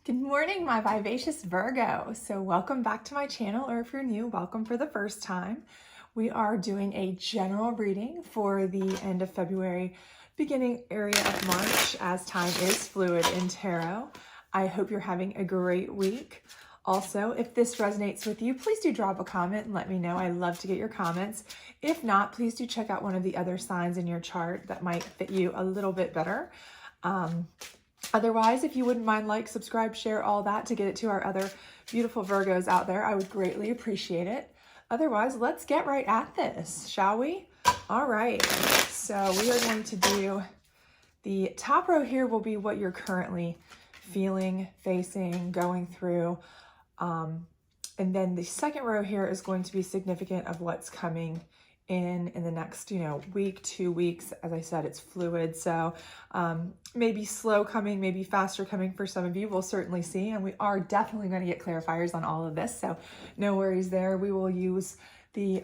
Good morning, my vivacious Virgo. So welcome back to my channel, or if you're new, welcome for the first time. We are doing a general reading for the end of February, beginning area of March, as time is fluid in tarot. I hope you're having a great week. Also, if this resonates with you, please do drop a comment and let me know. I love to get your comments. If not, please do check out one of the other signs in your chart that might fit you a little bit better. Otherwise, if you wouldn't mind, like, subscribe, share, all that to get it to our other beautiful Virgos out there, I would greatly appreciate it. Otherwise, let's get right at this, shall we? All right, so we are going to do the top row here will be what you're currently feeling, facing, going through. And then the second row here is going to be significant of what's coming in the next, week, 2 weeks. As I said, it's fluid. So maybe slow coming, maybe faster coming for some of you. We'll certainly see. And we are definitely going to get clarifiers on all of this. So no worries there. We will use the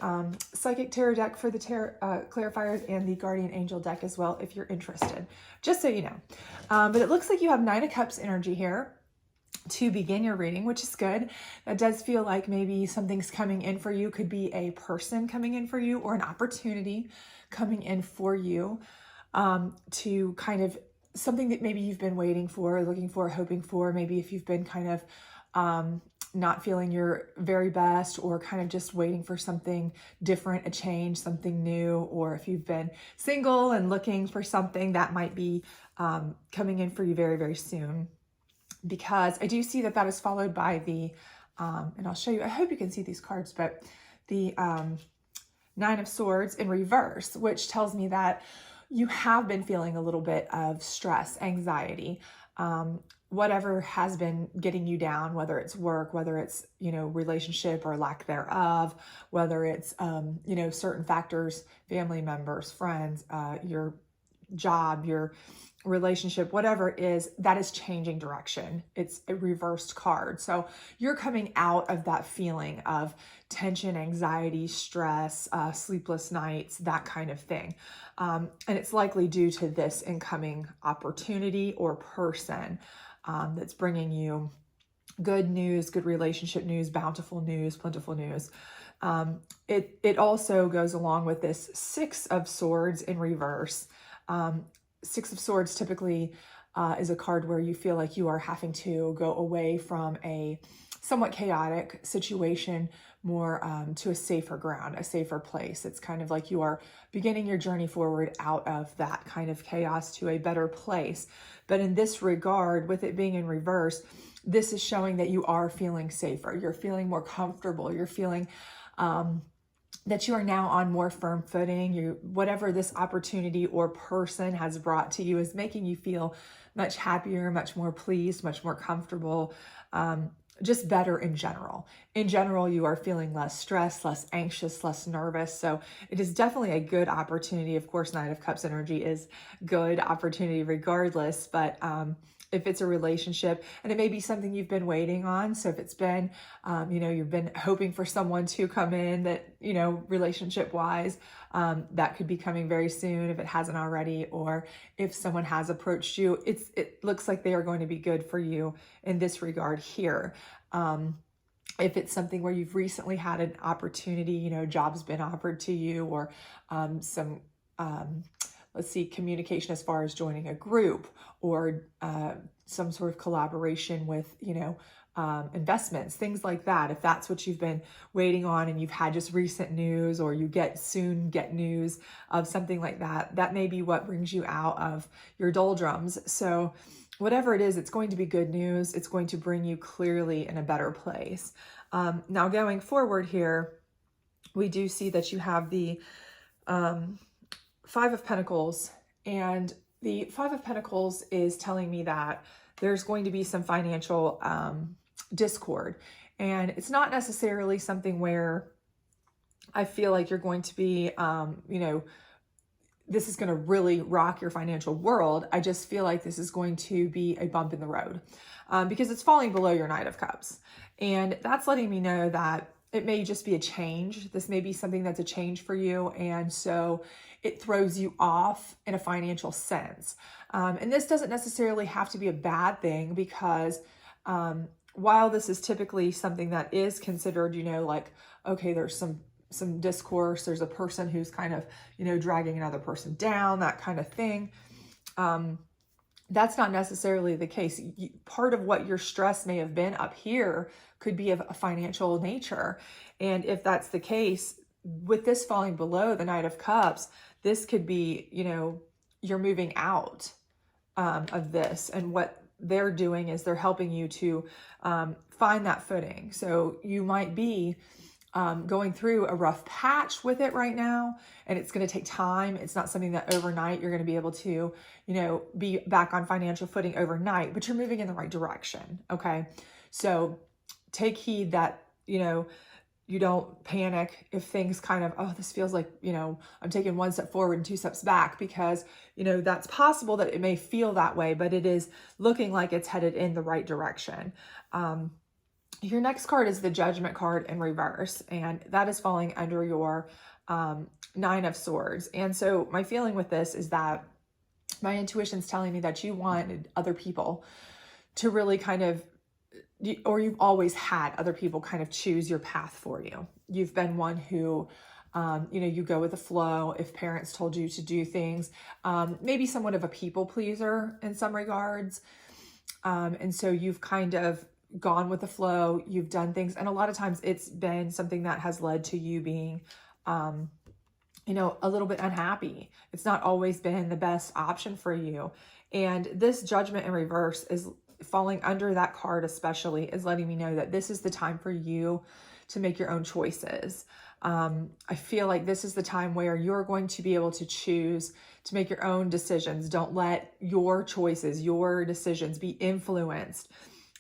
Psychic Tarot deck for the clarifiers and the Guardian Angel deck as well, if you're interested, just so you know. But it looks like you have Nine of Cups energy here to begin your reading, which is good. That does feel like maybe something's coming in for you. Could be a person coming in for you or an opportunity coming in for you to kind of something that maybe you've been waiting for, looking for, hoping for. Maybe if you've been kind of not feeling your very best, or kind of just waiting for something different, a change, something new, or if you've been single and looking for something that might be coming in for you very, very soon. Because I do see that that is followed by the, and I'll show you, I hope you can see these cards, but the Nine of Swords in reverse, which tells me that you have been feeling a little bit of stress, anxiety, whatever has been getting you down, whether it's work, whether it's, relationship or lack thereof, whether it's, certain factors, family members, friends, your job, your relationship, whatever it is, that is changing direction. It's a reversed card. So you're coming out of that feeling of tension, anxiety, stress, sleepless nights, that kind of thing. And it's likely due to this incoming opportunity or person that's bringing you good news, good relationship news, bountiful news, plentiful news. It also goes along with this Six of Swords in reverse. Six of Swords typically is a card where you feel like you are having to go away from a somewhat chaotic situation more to a safer ground, a safer place. It's kind of like you are beginning your journey forward out of that kind of chaos to a better place. But in this regard, with it being in reverse, this is showing that you are feeling safer. You're feeling more comfortable. You're feeling that you are now on more firm footing. Whatever this opportunity or person has brought to you is making you feel much happier, much more pleased, much more comfortable, just better in general. In general, you are feeling less stressed, less anxious, less nervous. So it is definitely a good opportunity. Of course, Nine of Cups energy is good opportunity regardless, but if it's a relationship, and it may be something you've been waiting on. So if it's been, you've been hoping for someone to come in that, relationship wise, that could be coming very soon if it hasn't already, or if someone has approached you, it looks like they are going to be good for you in this regard here. If it's something where you've recently had an opportunity, job's been offered to you, or communication as far as joining a group, or some sort of collaboration with, investments, things like that. If that's what you've been waiting on and you've had just recent news, or you soon get news of something like that, that may be what brings you out of your doldrums. So whatever it is, it's going to be good news. It's going to bring you clearly in a better place. Now going forward here, we do see that you have the Five of Pentacles, and the Five of Pentacles is telling me that there's going to be some financial discord, and it's not necessarily something where I feel like you're going to be, this is going to really rock your financial world. I just feel like this is going to be a bump in the road because it's falling below your Knight of Cups, and that's letting me know that it may just be a change. This may be something that's a change for you, and so it throws you off in a financial sense. And this doesn't necessarily have to be a bad thing, because While this is typically something that is considered, like, okay, there's some discourse, there's a person who's kind of, dragging another person down, that kind of thing. That's not necessarily the case. Part of what your stress may have been up here could be of a financial nature. And if that's the case, with this falling below the Knight of Cups, this could be, you're moving out of this. And what they're doing is they're helping you to find that footing. So you might be going through a rough patch with it right now, and it's going to take time. It's not something that overnight you're going to be able to, be back on financial footing overnight, but you're moving in the right direction. Okay. So take heed that, you don't panic if things kind of, oh, this feels like, I'm taking one step forward and two steps back, because, that's possible that it may feel that way, but it is looking like it's headed in the right direction. Your next card is the Judgment card in reverse, and that is falling under your Nine of Swords. And so my feeling with this is that my intuition's telling me that you wanted other people to really kind of, or you've always had other people kind of choose your path for you. You've been one who, you go with the flow. If parents told you to do things, maybe somewhat of a people pleaser in some regards. And so you've kind of gone with the flow, you've done things. And a lot of times it's been something that has led to you being, a little bit unhappy. It's not always been the best option for you. And this Judgment in reverse is falling under that card, especially, is letting me know that this is the time for you to make your own choices. I feel like this is the time where you're going to be able to choose to make your own decisions. Don't let your choices, your decisions be influenced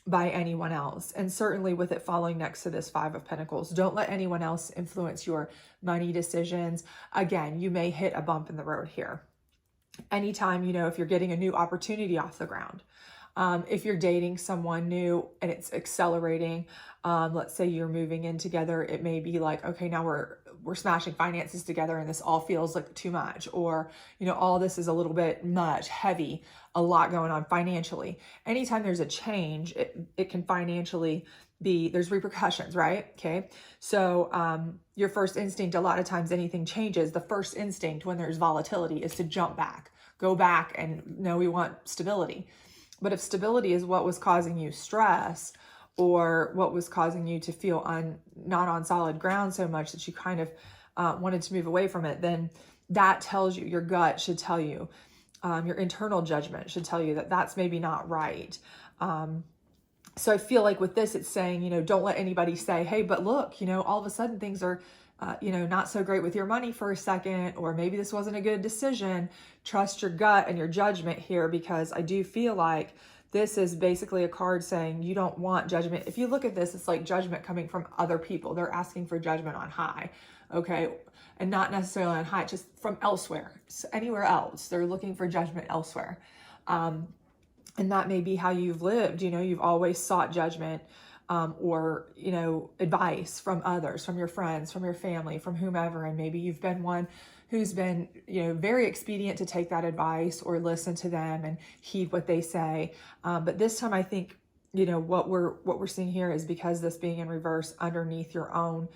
by anyone else. And certainly with it falling next to this Five of Pentacles, don't let anyone else influence your money decisions. Again, you may hit a bump in the road here. Anytime, if you're getting a new opportunity off the ground, if you're dating someone new and it's accelerating, let's say you're moving in together, it may be like, okay, now we're smashing finances together and this all feels like too much, or, all this is a little bit much, heavy, a lot going on financially. Anytime there's a change, it can financially be, there's repercussions, right? Okay. So, your first instinct, a lot of times anything changes, the first instinct when there's volatility is to jump back, go back and no, we want stability. But if stability is what was causing you stress, or what was causing you to feel not on solid ground so much that you kind of wanted to move away from it, then that tells you, your gut should tell you, your internal judgment should tell you that that's maybe not right. So I feel like with this, it's saying, don't let anybody say, hey, but look, all of a sudden things are, not so great with your money for a second, or maybe this wasn't a good decision. Trust your gut and your judgment here, because I do feel like this is basically a card saying you don't want judgment. If you look at this, it's like judgment coming from other people. They're asking for judgment on high, okay? And not necessarily on high, just from elsewhere, so anywhere else. They're looking for judgment elsewhere. And that may be how you've lived. You've always sought judgment, or, advice from others, from your friends, from your family, from whomever. And maybe you've been one who's been, very expedient to take that advice or listen to them and heed what they say. But this time I think, what we're seeing here is, because this being in reverse underneath your own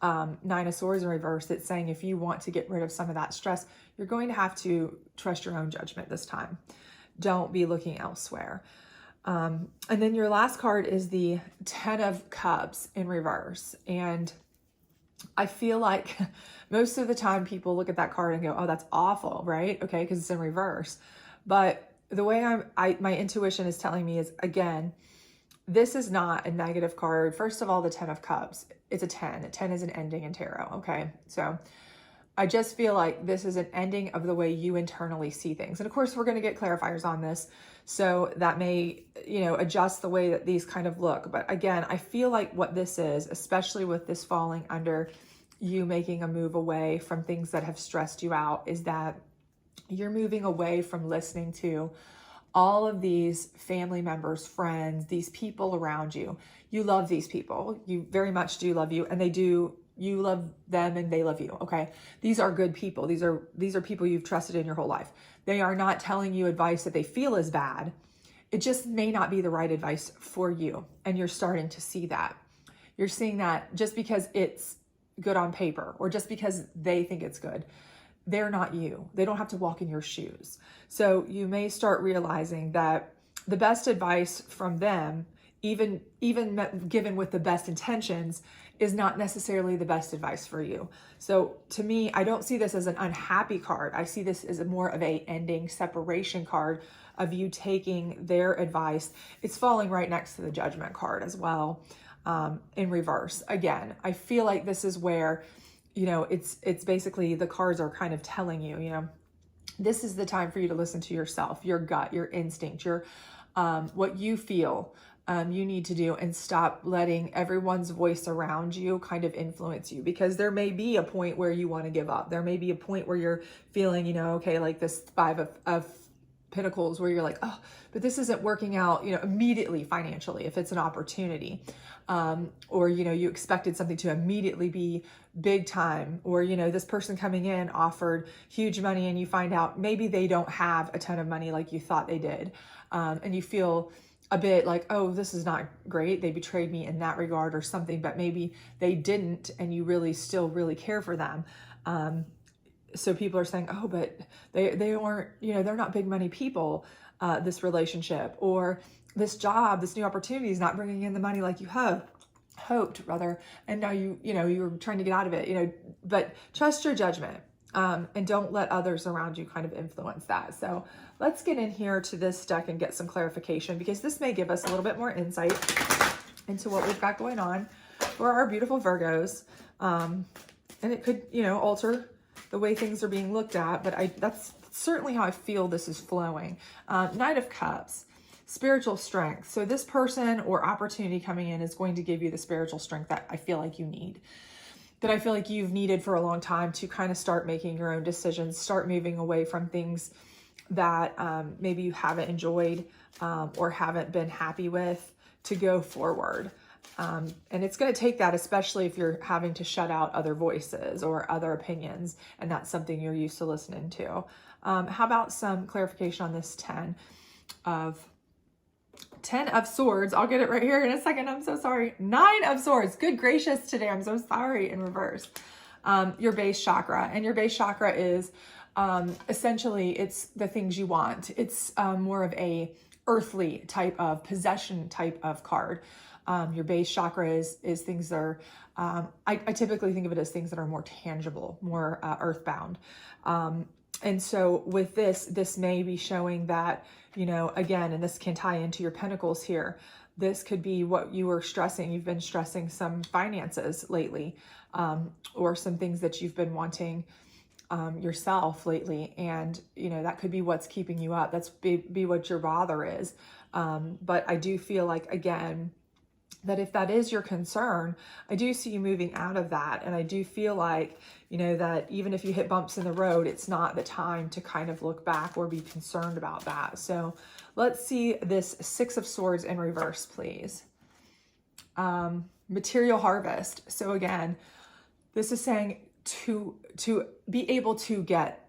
Nine of Swords in reverse, it's saying if you want to get rid of some of that stress, you're going to have to trust your own judgment this time. Don't be looking elsewhere. And then your last card is the Ten of Cups in reverse. And I feel like most of the time people look at that card and go, oh, that's awful, right? Okay, because it's in reverse. But the way my intuition is telling me is, again, this is not a negative card. First of all, the Ten of Cups, it's a 10. A 10 is an ending in tarot, okay? So I just feel like this is an ending of the way you internally see things. And of course, we're going to get clarifiers on this, so that may, adjust the way that these kind of look. But again, I feel like what this is, especially with this falling under you making a move away from things that have stressed you out, is that you're moving away from listening to all of these family members, friends, these people around you. You love these people. You very much do love you, and you love them and they love you. Okay. These are good people. These are people you've trusted in your whole life. They are not telling you advice that they feel is bad. it just may not be the right advice for you. And you're starting to see that. You're seeing that just because it's good on paper or just because they think it's good, they're not you. They don't have to walk in your shoes. So you may start realizing that the best advice from them, even given with the best intentions, is not necessarily the best advice for you. So to me, I don't see this as an unhappy card. I see this as more of a ending separation card of you taking their advice. It's falling right next to the Judgment card as well, in reverse. Again, I feel like this is where, it's basically the cards are kind of telling you, this is the time for you to listen to yourself, your gut, your instinct, your what you feel you need to do, and stop letting everyone's voice around you kind of influence you, because there may be a point where you want to give up. There may be a point where you're feeling, okay, like this Five of Pentacles, where you're like, oh, but this isn't working out, immediately financially, if it's an opportunity, or, you expected something to immediately be big time, or, this person coming in offered huge money and you find out maybe they don't have a ton of money like you thought they did. And you feel a bit like, oh, this is not great. They betrayed me in that regard or something, but maybe they didn't, and you really still really care for them. So people are saying, oh, but they weren't, they're not big money people, this relationship or this job, this new opportunity is not bringing in the money like you hoped rather. And now you're trying to get out of it, but trust your judgment, and don't let others around you kind of influence that. So let's get in here to this deck and get some clarification, because this may give us a little bit more insight into what we've got going on for our beautiful Virgos. And it could, alter the way things are being looked at, but that's certainly how I feel this is flowing. Knight of Cups, spiritual strength. So this person or opportunity coming in is going to give you the spiritual strength that I feel like you need, that I feel like you've needed for a long time to kind of start making your own decisions, start moving away from things that maybe you haven't enjoyed or haven't been happy with, to go forward. And it's going to take that, especially if you're having to shut out other voices or other opinions, and that's something you're used to listening to. How about some clarification on this 10 of Swords? I'll get it right here in a second. I'm so sorry. 9 of Swords. Good gracious today. I'm so sorry, in reverse. Your base chakra. And your base chakra is essentially, it's the things you want. It's more of a earthly type of possession type of card. Your base chakra is things that are, I typically think of it as things that are more tangible, more earthbound. And so with this may be showing that, again, and this can tie into your pentacles here, this could be what you were stressing. You've been stressing some finances lately, or some things that you've been wanting yourself lately. And, that could be what's keeping you up. That's be what your bother is. But I do feel like, again, that if that is your concern, I do see you moving out of that. And I do feel like, that even if you hit bumps in the road, it's not the time to kind of look back or be concerned about that. So let's see this 6 of Swords in reverse, please. Material harvest. So again, this is saying to be able to get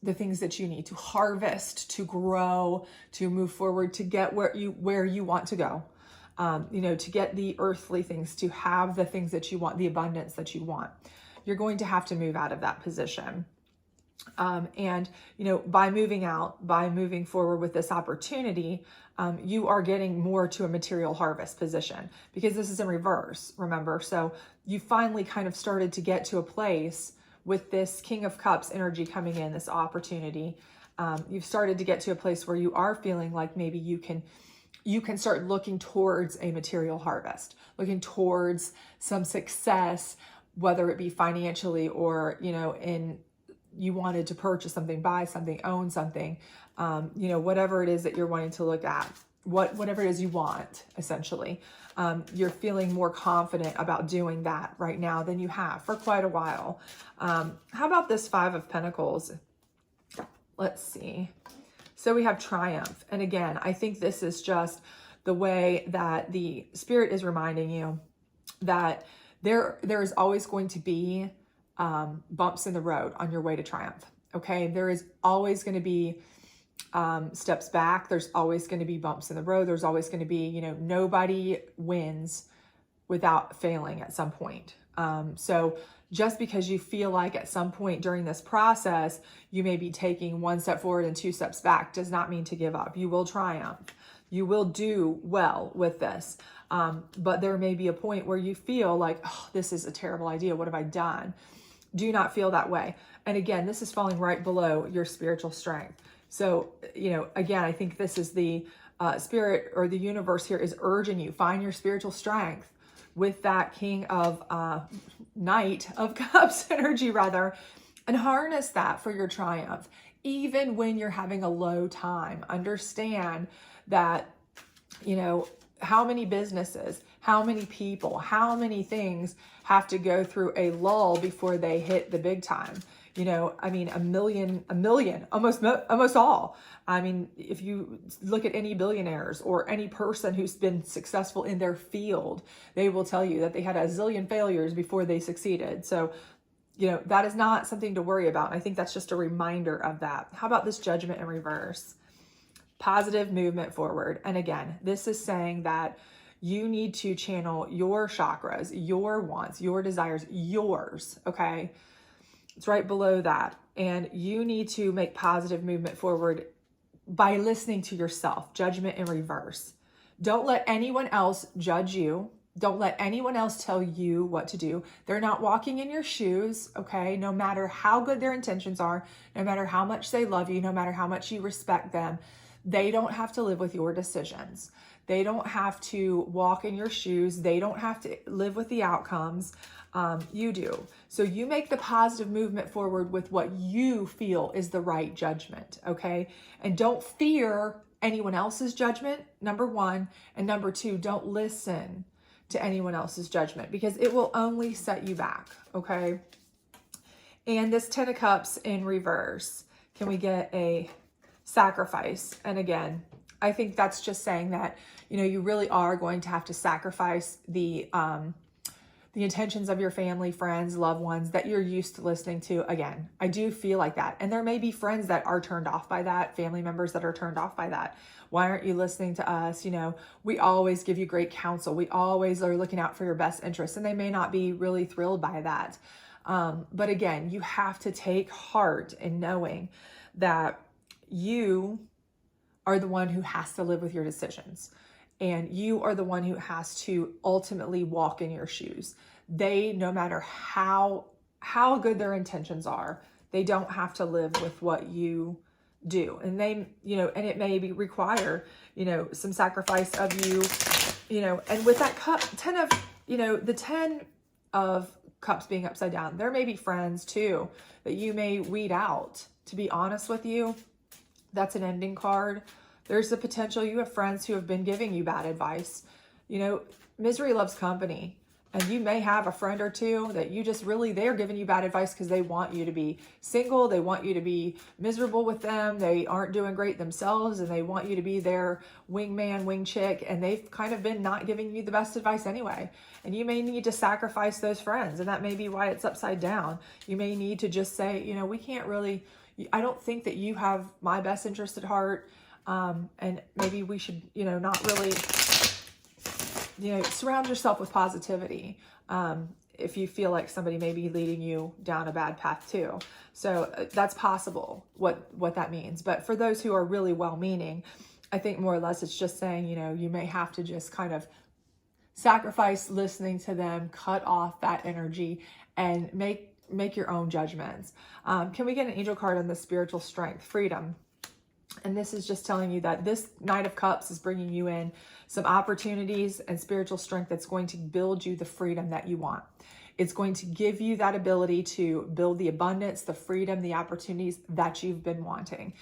the things that you need to harvest, to grow, to move forward, to get where you want to go. To get the earthly things, to have the things that you want, the abundance that you want, you're going to have to move out of that position. And by moving forward with this opportunity, you are getting more to a material harvest position, because this is in reverse, remember? So you finally kind of started to get to a place with this King of Cups energy coming in, this opportunity. You've started to get to a place where you are feeling like maybe you can start looking towards a material harvest, looking towards some success, whether it be financially or, you wanted to purchase something, buy something, own something, whatever it is that you're wanting to look at, whatever it is you want, essentially. You're feeling more confident about doing that right now than you have for quite a while. How about this 5 of Pentacles? Let's see. So we have triumph. And again, I think this is just the way that the Spirit is reminding you that there is always going to be bumps in the road on your way to triumph. Okay. There is always going to be steps back. There's always going to be bumps in the road. There's always going to be, nobody wins without failing at some point. So just because you feel like at some point during this process, you may be taking one step forward and two steps back, does not mean to give up. You will triumph. You will do well with this. But there may be a point where you feel like, oh, this is a terrible idea. What have I done? Do not feel that way. And again, this is falling right below your spiritual strength. So, again, I think this is the spirit or the universe here is urging you, find your spiritual strength with that King of Knight of Cups energy rather, and harness that for your triumph. Even when you're having a low time, understand that, how many businesses, how many people, how many things have to go through a lull before they hit the big time. A million, almost all. I mean, if you look at any billionaires or any person who's been successful in their field, they will tell you that they had a zillion failures before they succeeded. So, that is not something to worry about. And I think that's just a reminder of that. How about this Judgment in reverse? Positive movement forward. And again, this is saying that you need to channel your chakras, your wants, your desires, yours, okay? It's right below that. And you need to make positive movement forward by listening to yourself. Judgment in reverse. Don't let anyone else judge you. Don't let anyone else tell you what to do. They're not walking in your shoes, okay? No matter how good their intentions are, no matter how much they love you, no matter how much you respect them, they don't have to live with your decisions. They don't have to walk in your shoes. They don't have to live with the outcomes. You do. So you make the positive movement forward with what you feel is the right judgment, okay? And don't fear anyone else's judgment, number one. And number two, don't listen to anyone else's judgment because it will only set you back, okay? And this 10 of Cups in reverse, can we get a sacrifice? And again, I think that's just saying that, you really are going to have to sacrifice the intentions of your family, friends, loved ones that you're used to listening to. Again, I do feel like that. And there may be friends that are turned off by that, family members that are turned off by that. Why aren't you listening to us? We always give you great counsel. We always are looking out for your best interests. And they may not be really thrilled by that. But again, you have to take heart in knowing that you are the one who has to live with your decisions. And you are the one who has to ultimately walk in your shoes. They, no matter how good their intentions are, they don't have to live with what you do. And they, and it may require, some sacrifice of you, and with that cup, 10 of, the 10 of Cups being upside down, there may be friends too that you may weed out. To be honest with you, that's an ending card. There's the potential you have friends who have been giving you bad advice. Misery loves company. And you may have a friend or two that you just really, they're giving you bad advice because they want you to be single. They want you to be miserable with them. They aren't doing great themselves and they want you to be their wingman, wing chick. And they've kind of been not giving you the best advice anyway. And you may need to sacrifice those friends. And that may be why it's upside down. You may need to just say, we can't really, I don't think that you have my best interest at heart. And maybe we should, not really, surround yourself with positivity. If you feel like somebody may be leading you down a bad path too. So that's possible what that means. But for those who are really well-meaning, I think more or less it's just saying, you may have to just kind of sacrifice listening to them, cut off that energy and make your own judgments. Can we get an angel card on the spiritual strength, freedom? And this is just telling you that this Knight of Cups is bringing you in some opportunities and spiritual strength that's going to build you the freedom that you want. It's going to give you that ability to build the abundance, the freedom, the opportunities that you've been wanting.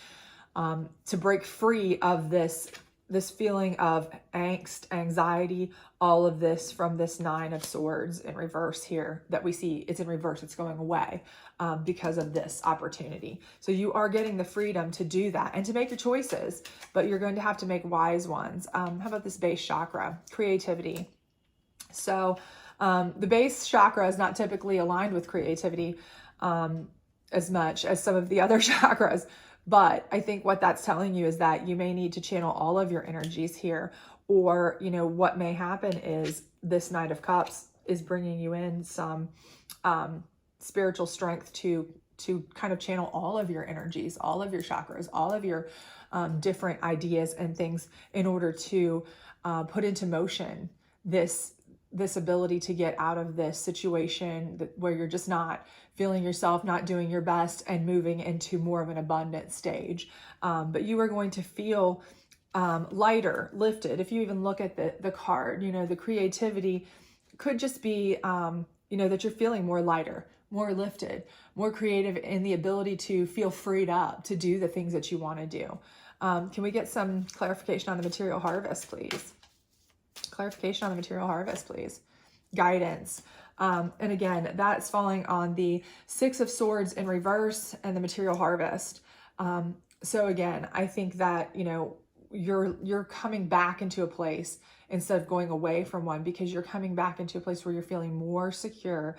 To break free of this feeling of angst, anxiety, all of this from this 9 of Swords in reverse here that we see. It's in reverse. It's going away because of this opportunity. So you are getting the freedom to do that and to make your choices, but you're going to have to make wise ones. How about this base chakra? Creativity. So the base chakra is not typically aligned with creativity as much as some of the other chakras. But I think what that's telling you is that you may need to channel all of your energies here, or, you know, what may happen is this Knight of Cups is bringing you in some spiritual strength to kind of channel all of your energies, all of your chakras, all of your different ideas and things in order to put into motion this ability to get out of this situation where you're just not feeling yourself, not doing your best, and moving into more of an abundant stage. But you are going to feel lighter, lifted. If you even look at the card, you know, the creativity could just be, you know, that you're feeling more lighter, more lifted, more creative, in the ability to feel freed up to do the things that you want to do. Can we get some clarification on the material harvest, please? Clarification on the material harvest, please. Guidance. And again, that's falling on the Six of Swords in reverse and the material harvest. So again, I think that, you know, you're coming back into a place instead of going away from one, because you're coming back into a place where you're feeling more secure.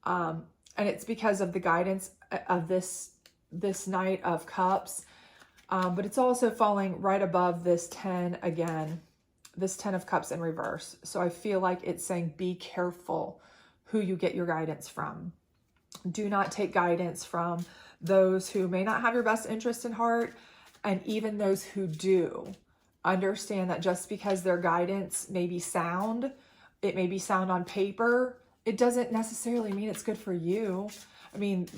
And it's because of the guidance of this Knight of Cups. But it's also falling right above this 10 again, this 10 of Cups in reverse. So I feel like it's saying, be careful who you get your guidance from. Do not take guidance from those who may not have your best interest in heart. And even those who do, understand that just because their guidance may be sound, it may be sound on paper, it doesn't necessarily mean it's good for you. I mean,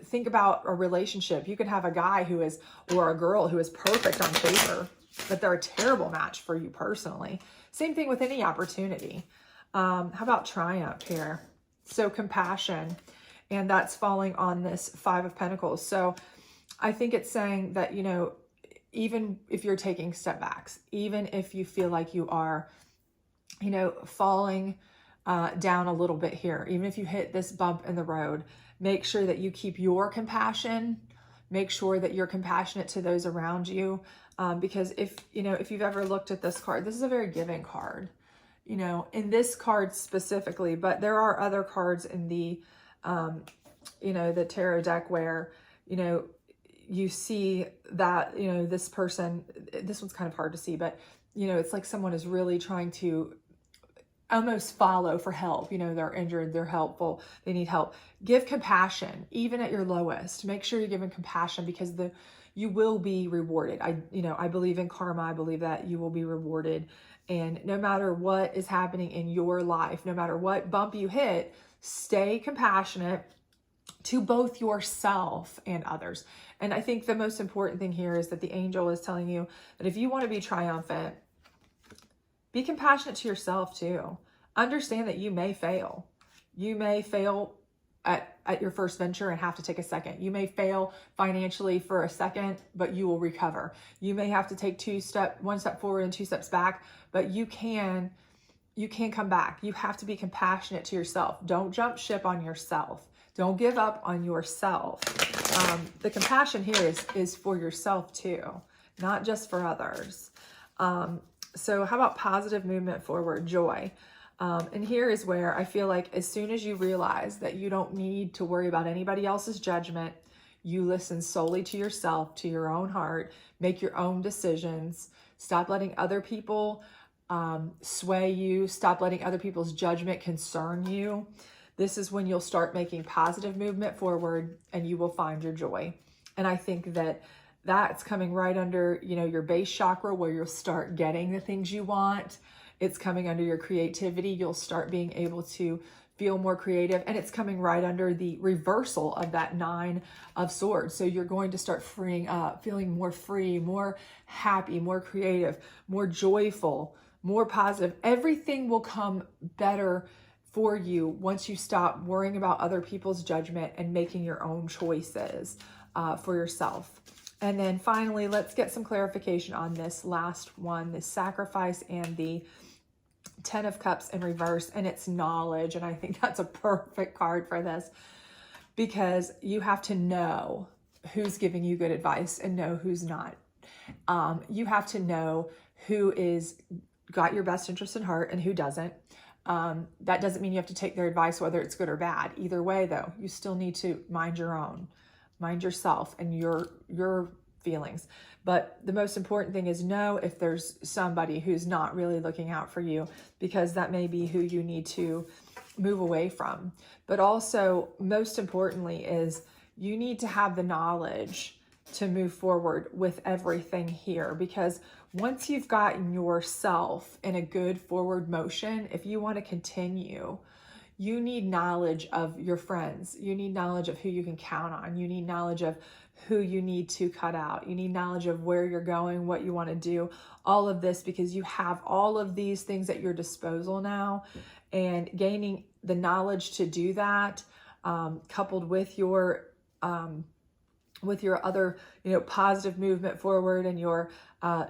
think about a relationship. You could have a guy who is, or a girl who is perfect on paper, but they're a terrible match for you personally. Same thing with any opportunity. How about triumph here? So compassion, and that's falling on this Five of Pentacles. So I think it's saying that, you know, even if you're taking step backs, even if you feel like you are, you know, falling down a little bit here, even if you hit this bump in the road, make sure that you keep your compassion. Make sure that you're compassionate to those around you. Because if you've ever looked at this card, this is a very giving card, you know, in this card specifically, but there are other cards in the, you know, the tarot deck where, you know, you see that, you know, this person, this one's kind of hard to see, but, you know, it's like someone is really trying to almost follow for help. You know, they're injured, they're helpful, they need help. Give compassion, even at your lowest. Make sure you're giving compassion, because you will be rewarded. I believe in karma. I believe that you will be rewarded. And no matter what is happening in your life, no matter what bump you hit, stay compassionate to both yourself and others. And I think the most important thing here is that the angel is telling you that if you want to be triumphant, be compassionate to yourself too. Understand that you may fail. You may fail at your first venture and have to take a second. You may fail financially for a second, but you will recover. You may have to take one step forward and two steps back, but you can come back. You have to be compassionate to yourself. Don't jump ship on yourself. Don't give up on yourself. The compassion here is for yourself too, not just for others. So how about positive movement forward, joy? And here is where I feel like as soon as you realize that you don't need to worry about anybody else's judgment, you listen solely to yourself, to your own heart, make your own decisions, stop letting other people sway you, stop letting other people's judgment concern you. This is when you'll start making positive movement forward, and you will find your joy. And I think that that's coming right under, you know, your base chakra, where you'll start getting the things you want. It's coming under your creativity. You'll start being able to feel more creative, and it's coming right under the reversal of that Nine of Swords. So you're going to start freeing up, feeling more free, more happy, more creative, more joyful, more positive. Everything will come better for you once you stop worrying about other people's judgment and making your own choices for yourself. And then finally, let's get some clarification on this last one, the sacrifice and the 10 of Cups in reverse, and it's knowledge. And I think that's a perfect card for this, because you have to know who's giving you good advice and know who's not. You have to know who is got your best interest in heart and who doesn't. That doesn't mean you have to take their advice, whether it's good or bad. Either way, though, you still need to mind your own, mind yourself and your feelings. But the most important thing is know if there's somebody who's not really looking out for you, because that may be who you need to move away from. But also, most importantly, is you need to have the knowledge to move forward with everything here, because once you've gotten yourself in a good forward motion, if you want to continue, you need knowledge of your friends. You need knowledge of who you can count on. You need knowledge of who you need to cut out. You need knowledge of where you're going, what you want to do, all of this, because you have all of these things at your disposal now. And gaining the knowledge to do that, coupled with your other, positive movement forward, and your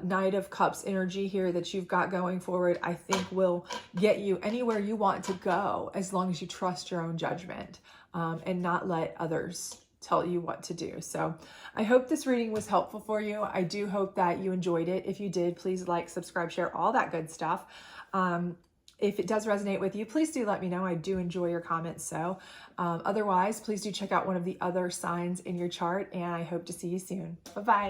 Knight of Cups energy here that you've got going forward, I think will get you anywhere you want to go, as long as you trust your own judgment and not let others tell you what to do. So I hope this reading was helpful for you. I do hope that you enjoyed it. If you did, please like, subscribe, share, all that good stuff. If it does resonate with you, please do let me know. I do enjoy your comments. So otherwise, please do check out one of the other signs in your chart, and I hope to see you soon. Bye-bye.